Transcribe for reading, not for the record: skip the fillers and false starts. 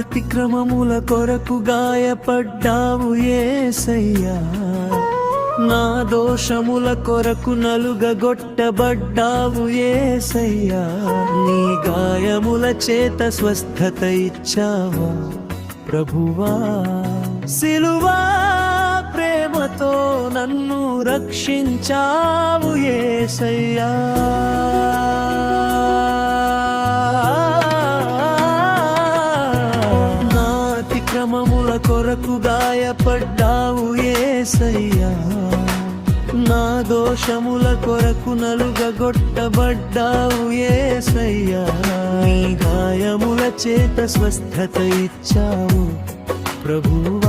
అతిక్రమముల కొరకు గాయపడ్డావు యేసయ్యా, నా దోషముల కొరకు నలుగగొట్టబడ్డావు యేసయ్యా, నీ గాయముల చేత స్వస్థత ఇచ్చావా ప్రభువా. సిలువా ప్రేమతో నన్ను రక్షించావు యేసయ్యా. నా అతిక్రమముల కొరకు గాయపడ్డావు యేసయ్యా, నా దోషముల కొరకు నలుగగొట్టబడ్డావు యేసయ్యా, నీ గాయముల చేత స్వస్థత ఇచ్చావు ప్రభువా.